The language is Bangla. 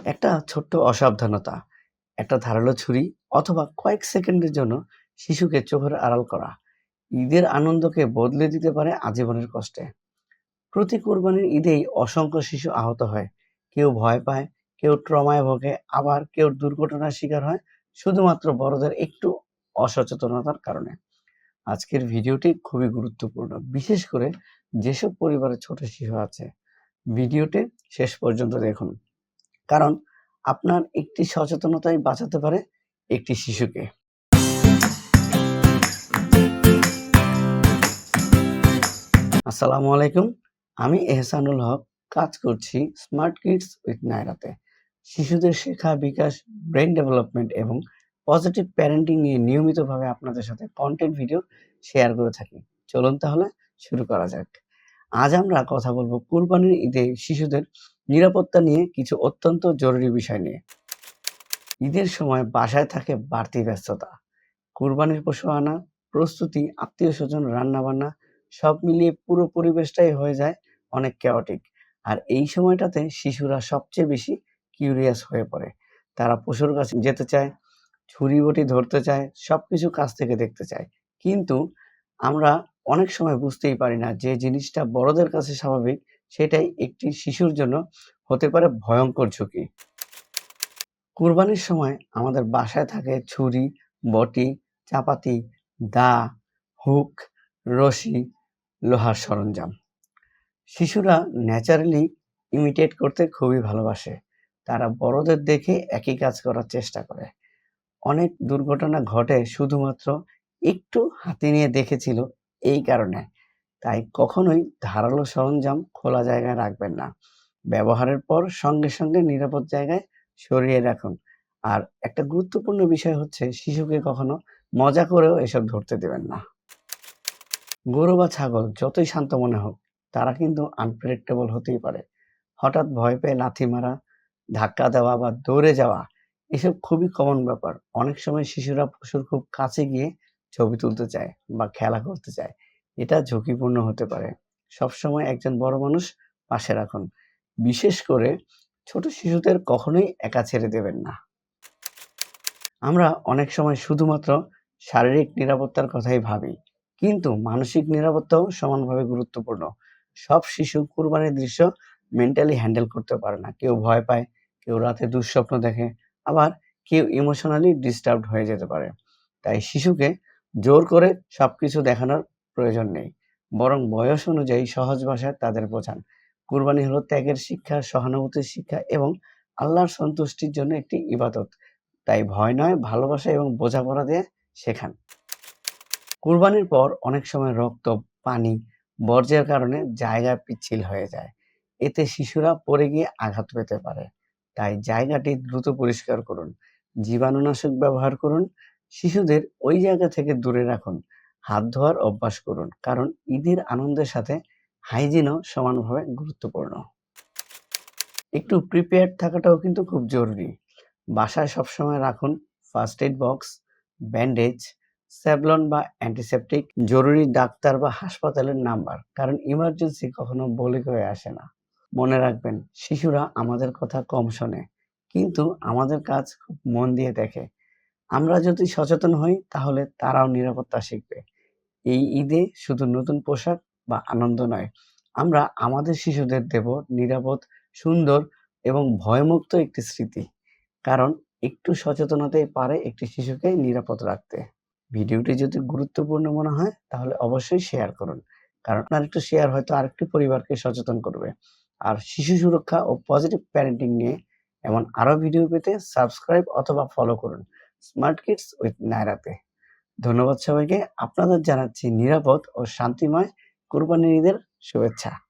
একটা ছোট্ট অসাবধানতা, একটা ধারালো ছুরি অথবা কয়েক সেকেন্ডের জন্য শিশুকে চোখের আড়াল করা ঈদের আনন্দকে বদলে দিতে পারে আজীবনের কষ্টে। প্রতি কোরবানির ঈদেই অসংখ্য শিশু আহত হয়, কেউ ভয় পায়, কেউ ট্রমায় ভোগে, আবার কেউ দুর্ঘটনার শিকার হয় শুধুমাত্র বড়দের একটু অসচেতনতার কারণে। আজকের ভিডিওটি খুবই গুরুত্বপূর্ণ, বিশেষ করে যেসব পরিবারে ছোট শিশু আছে। ভিডিওটি শেষ পর্যন্ত দেখুন, কারণ আপনার একটি সচেতনতাই বাঁচাতে পারে একটি শিশুকে। আসসালামু আলাইকুম, আমি এহসানুল হক, কাজ করছি স্মার্ট কিডস উইথ নায়রাতে। শিশুদের শেখা, বিকাশ, ব্রেন ডেভেলপমেন্ট এবং পজিটিভ প্যারেন্টিং নিয়ে নিয়মিতভাবে আপনাদের সাথে কন্টেন্ট ভিডিও শেয়ার করে থাকি। চলুন তাহলে শুরু করা যাক। আজ আমরা কথা বলবো কুরবানির ঈদে শিশুদের নিরাপত্তা নিয়ে কিছু অত্যন্ত জরুরি বিষয় নিয়ে। ঈদের সময় বাসায় থাকে বাড়তি ব্যস্ততা, কুরবানির পশু আনা, প্রস্তুতি, আত্মীয়স্বজন, রান্নাবান্না সব মিলিয়ে পুরো পরিবেশটাই হয়ে যায় অনেক chaotic। আর এই সময়টাতে শিশুরা সবচেয়ে বেশি কিউরিয়াস হয়ে পড়ে। তারা পশুর কাছে যেতে চায়, ছুরি-বটি ধরতে চায়, সবকিছু কাছ থেকে দেখতে চায়। কিন্তু আমরা অনেক সময় বুঝতেই পারি না যে জিনিসটা বড়দের কাছে স্বাভাবিক, সেটাই একটি শিশুর জন্য হতে পারে ভয়ঙ্কর ঝুঁকি। কুরবানির সময় আমাদের বাসায় থাকে ছুরি, বটি, চাপাতি, দা, হুক, রশি, লোহার সরঞ্জাম। শিশুরা ন্যাচারালি ইমিটেট করতে খুবই ভালোবাসে। তারা বড়দের দেখে একই কাজ করার চেষ্টা করে। অনেক দুর্ঘটনা ঘটে শুধুমাত্র একটু হাতে নিয়ে দেখেছিল এই কারণে। তাই কখনোই ধারালো সরঞ্জাম খোলা জায়গায় রাখবেন না। ব্যবহারের পর সঙ্গে সঙ্গে নিরাপদ জায়গায় সরিয়ে রাখুন। আর একটা গুরুত্বপূর্ণ বিষয় হচ্ছে শিশুকে কখনো মজা করেও এসব ধরতে দেবেন না। গরু বা ছাগল যতই শান্ত মনে হোক, তারা কিন্তু আনপ্রেডিক্টেবল হতেই পারে। হঠাৎ ভয় পেয়ে লাথি মারা, ধাক্কা দেওয়া বা দৌড়ে যাওয়া এসব খুবই কমন ব্যাপার। অনেক সময় শিশুরা পশুর খুব কাছে গিয়ে ছবি তুলতে চায় বা খেলা করতে চায়। এটা ঝুঁকিপূর্ণ হতে পারে। সবসময় একজন বড় মানুষ পাশে রাখুন। বিশেষ করে ছোট শিশুদের কখনোই একা ছেড়ে দেবেন না। আমরা অনেক সময় শুধুমাত্র শারীরিক নিরাপত্তার কথাই ভাবি, কিন্তু মানসিক নিরাপত্তাও সমানভাবে গুরুত্বপূর্ণ। সব শিশু কুরবানির দৃশ্য মেন্টালি হ্যান্ডেল করতে পারে না। কেউ ভয় পায়, কেউ রাতে দুঃস্বপ্ন দেখে, আবার কেউ ইমোশনালি ডিস্টার্বড হয়ে যেতে পারে। তাই শিশুকে জোর করে সবকিছু দেখানোর প্রয়োজন নেই, বরং বয়স অনুযায়ী সহজ ভাষায় তাদের বোঝান। কুরবানি হলো ত্যাগের শিক্ষা, সহানুভূতির শিক্ষা এবং আল্লাহর সন্তুষ্টির জন্য একটি ইবাদত। তাই ভয় নয়, ভালোবাসা এবং বোঝাপড়া দিয়ে শেখান। কুরবানির পর অনেক সময় রক্ত, পানি, বর্জ্যের কারণে জায়গা পিচ্ছিল হয়ে যায়। এতে শিশুরা পড়ে গিয়ে আঘাত পেতে পারে। তাই জায়গাটি দ্রুত পরিষ্কার করুন। জীবাণুনাশক ব্যবহার করুন। শিশুদের ওই জায়গা থেকে দূরে রাখুন। হাত ধোয়ার অভ্যাস করুন, কারণ ঈদের আনন্দের সাথে হাইজিনও সমানভাবে গুরুত্বপূর্ণ। একটু প্রিপেয়ার্ড থাকাটাও কিন্তু খুব জরুরি। বাসায় সবসময় রাখুন first aid box, bandage, Savlon বা অ্যান্টিসেপটিক, জরুরি ডাক্তার বা হাসপাতালের নাম্বার, কারণ ইমার্জেন্সি কখনো বলে হয়ে আসে না। মনে রাখবেন, শিশুরা আমাদের কথা কম শোনে, কিন্তু আমাদের কাজ খুব মন দিয়ে দেখে। আমরা যদি সচেতন হই তাহলে তারাও নিরাপত্তা শিখবে। এই ঈদে শুধু নতুন পোশাক বা আনন্দ নয়, আমরা আমাদের শিশুদের দেব নিরাপদ, সুন্দর এবং ভয়মুক্ত একটি স্মৃতি। কারণ একটু সচেতনতাই পারে একটি শিশুকে নিরাপদ রাখতে। ভিডিওটি যদি গুরুত্বপূর্ণ মনে হয় তাহলে অবশ্যই শেয়ার করুন, কারণ আপনার একটু শেয়ার হয়তো আরেকটি পরিবারকে সচেতন করবে। আর শিশু সুরক্ষা ও পজিটিভ প্যারেন্টিং নিয়ে এমন আরো ভিডিও পেতে সাবস্ক্রাইব অথবা ফলো করুন স্মার্ট কিডস উইথ নায়রাতে। ধন্যবাদ সবাইকে। আপনাদের জানাচ্ছি নিরাপদ ও শান্তিময় কুরবানির ঈদের শুভেচ্ছা।